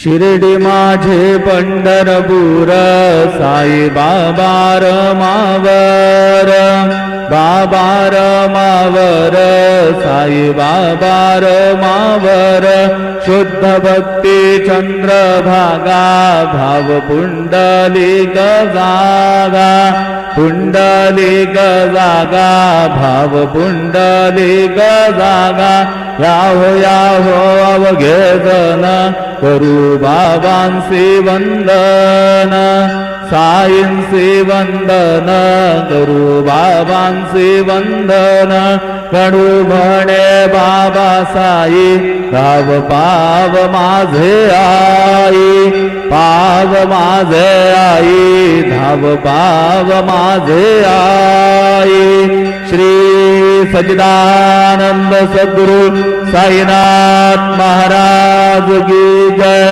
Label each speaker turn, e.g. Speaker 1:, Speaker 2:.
Speaker 1: शिर्डी माझे पंढरपूर साई बाबा रमावर, बाबा रमावर, साई बाबा रमावर। शुद्ध भक्ती चंद्रभागा भाव पुंडलिक जागा, पुंडलिक जागा भाव पुंडलिक जागा। याहो याहो अवघे जन करू बाबांसी वंदन, साईंसी वंदन करू बाबांसी वंदन। कडू म्हणे बाबा साई धाव पाव माझे आई, पाव माझे आई धाव पाव माझे आई। श्री सच्चिदानंद सद्गुरु साईनाथ महाराज की जय।